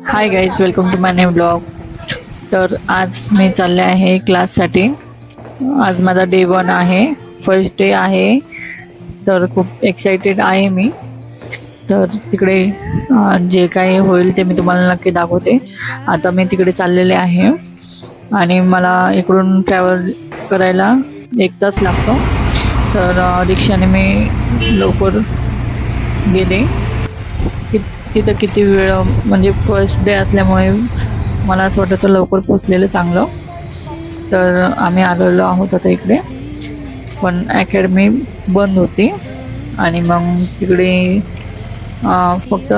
High guys, welcome to my new blog. तर आज मी चालले आहे क्लाससाठी. आज माझा डे 1 आहे, फर्स्ट डे आहे. तर खूप एक्साइटेड आहे मी. तर तिकडे जे काही होईल ते मी तुम्हाला नक्की दाखवते. आता मी तिकडे चाललेले आहे आणि मला इकडून ट्रॅव्हल करायला 1 तास लागतो. तर रिक्षाने मी लवकर गेले. तिथं किती वेळ म्हणजे फर्स्ट डे असल्यामुळे मला असं वाटतं लवकर पोचलेलं चांगलं. तर आम्ही आलेलो आहोत आता इकडे, पण अकॅडमी बंद होती आणि मग तिकडे फक्त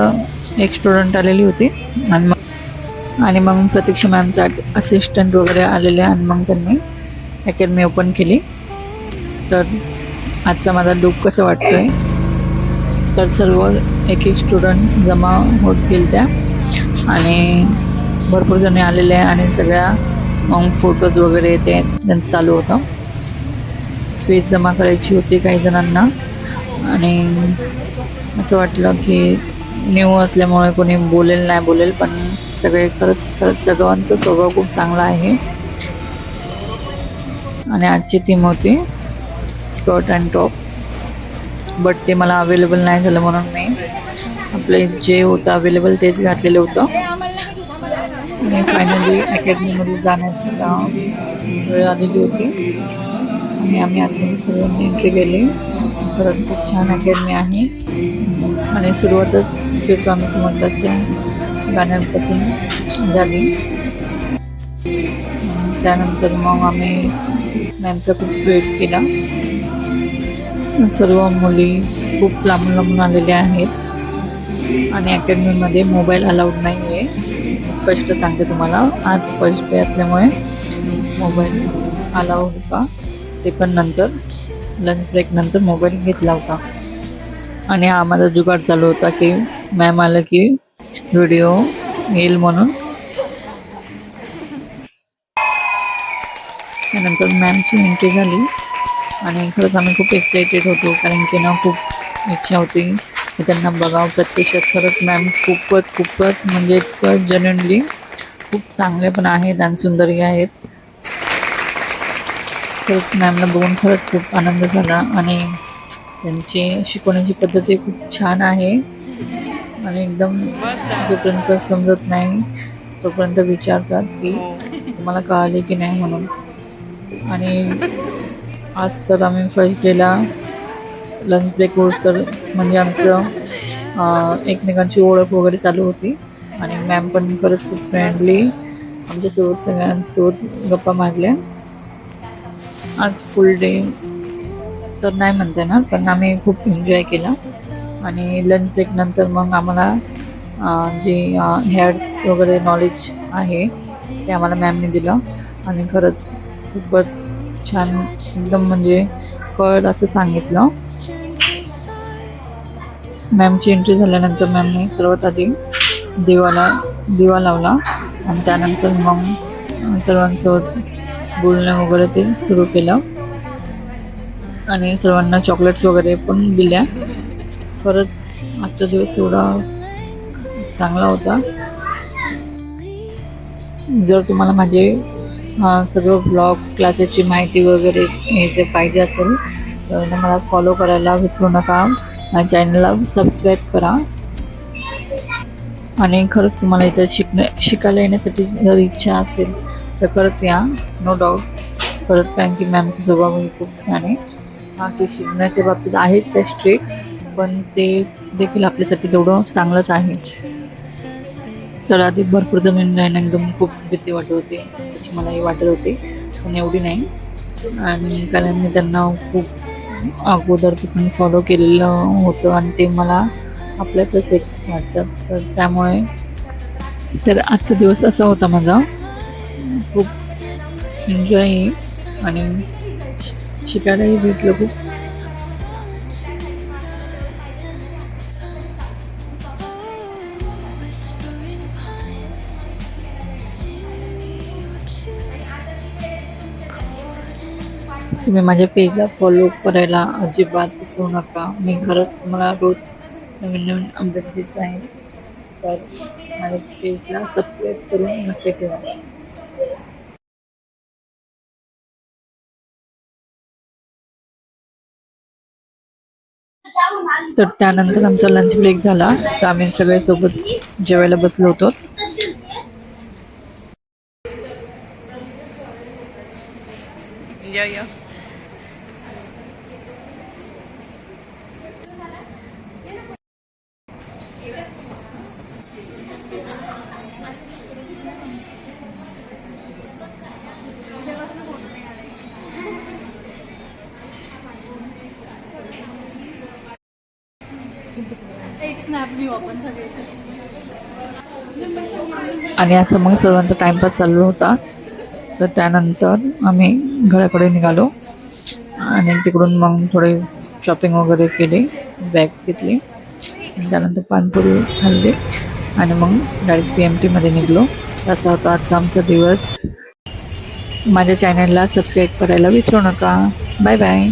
एक स्टुडंट आलेली होती आणि मग प्रतीक्षा मॅमचा असिस्टंट वगैरे आलेले आणि मग त्यांनी अकॅडमी ओपन केली. तर आजचा माझा लुक कसं वाटतोय, तर सर्व एक एक स्टुडंट जमा होत गेल त्या आणि भरपूर जणी आलेले आहे आणि सगळ्या मग फोटोज वगैरे ते त्यांचं चालू होतं. फीज जमा करायची होती काही जणांना आणि असं वाटलं की न्यू असल्यामुळे कोणी बोलेल नाही बोलेल, पण सगळे खरंच सर्वांचा स्वभाव खूप चांगला आहे. आणि आजची थीम होती स्कर्ट अँड टॉप, बट ते मला अवेलेबल नाही झालं म्हणून मी आपले जे होतं अवेलेबल तेच घातलेलं होतं. आणि फायनली अकॅडमीमध्ये जाण्याचा वेळ आलेली होती आणि आम्ही आतमध्ये सगळ्यांनी एंट्री केली. खरंच खूप छान अकॅडमी आहे आणि सुरुवातच श्री स्वामी समर्थाच्या गाण्यांपासून झाली. त्यानंतर मग आम्ही मॅमचा खूप वेट केला. सर्व मुली खूप लांबून लांबून आलेल्या आहेत आणि अकॅडमीमध्ये मोबाईल अलाउड नाही आहे. स्पष्ट सांगते तुम्हाला, आज फर्स्ट डे असल्यामुळे मोबाईल अलाउड होता, ते पण नंतर लंच ब्रेक नंतर मोबाईल घेतला होता. आणि हा माझा जुगाड चालू होता की मॅम आलं की व्हिडिओ येईल म्हणून. त्यानंतर मॅमची एंट्री झाली आणि खरंच आम्ही खूप एक्साइटेड होतो, कारण की ना खूप इच्छा होती की त्यांना बघावं प्रत्यक्षात. खरंच मॅम खूपच म्हणजे इतकं जेन्युइनली खूप चांगले पण आहेत आणि सुंदरही आहेत. खरंच मॅमला बघून खरंच खूप आनंद झाला आणि त्यांची शिकवण्याची पद्धती खूप छान आहे आणि एकदम जोपर्यंत समजत नाही तोपर्यंत विचारतात की तुम्हाला कळाले की नाही म्हणून. आणि आज तर आम्ही फर्स्ट डेला लंच ब्रेक तर म्हणजे आमचं एकमेकांची ओळख वगैरे चालू होती आणि मॅम पण खरंच खूप फ्रेंडली आमच्यासोबत सगळ्यांसोबत गप्पा मारल्या. आज फुल डे तर नाही म्हणता येणार, पण आम्ही खूप एन्जॉय केला. आणि लंच ब्रेक नंतर मग आम्हाला जे हेअर्स वगैरे नॉलेज आहे ते आम्हाला मॅमने दिलं आणि खरंच खूपच छान एकदम म्हणजे कळलं असं सांगितलं. मॅमची एंट्री झाल्यानंतर मॅमने सर्वात आधी दिवा लावला आणि त्यानंतर मग सर्वांसोबत बोलणं वगैरे ते सुरू केलं आणि सर्वांना चॉकलेट्स वगैरे पण दिल्या. खरंच आजचा दिवस एवढा चांगला होता. जर तुम्हाला माझे सगळं ब्लॉग क्लासेसची माहिती वगैरे हे जर पाहिजे असेल तर मला फॉलो करायला विसरू नका. माझ्या चॅनलला सबस्क्राईब करा. आणि खरंच तुम्हाला इथं शिकायला येण्यासाठी जर इच्छा असेल तर खरंच या, नो डाऊट. खरंच कारण की मॅमचा स्वभावही खूप छान आहे. की शिकण्याच्या बाबतीत आहेत त्या स्ट्रिक्ट, पण ते देखील आपल्यासाठी तेवढं चांगलंच आहे. तर आधी भरपूर जमीन राहणं एकदम खूप भीती वाटत होती, अशी मलाही वाटत होती, पण एवढी नाही. आणि कारण मी त्यांना खूप अगोदरपासून फॉलो केलेलं होतं आणि ते मला आपल्यातच एक वाटतं. तर त्यामुळे तर आजचा दिवस असा होता माझा, खूप एन्जॉय आणि शिकायलाही भेटलं खूप. तुम्ही माझ्या पेजला फॉलो करायला अजिबात विसरू नका. मी खरंच तुम्हाला रोज नवीन अपडेट देत आहे. तर माझ्या पेजला सबस्क्राईब करून नक्की ठेवा. तर त्यानंतर आमचा लंच ब्रेक झाला, तर आम्ही सगळे सोबत जेवायला बसलो होतो. एक स्नॅप घेऊ आपण सगळे. आणि असं मग सर्वांचा टाइमपास चालू होता. तर त्यानंतर आम्ही घराकडे निघालो आणि तिकडून मग थोडे शॉपिंग वगैरे केली, बॅग घेतली, त्यानंतर पाणीपुरी खाल्ली आणि मग डायरेक्ट PMTमध्ये निघलो. असा होता आजचा आमचा दिवस. माझ्या चॅनलला सबस्क्राईब करायला विसरू नका. Bye bye.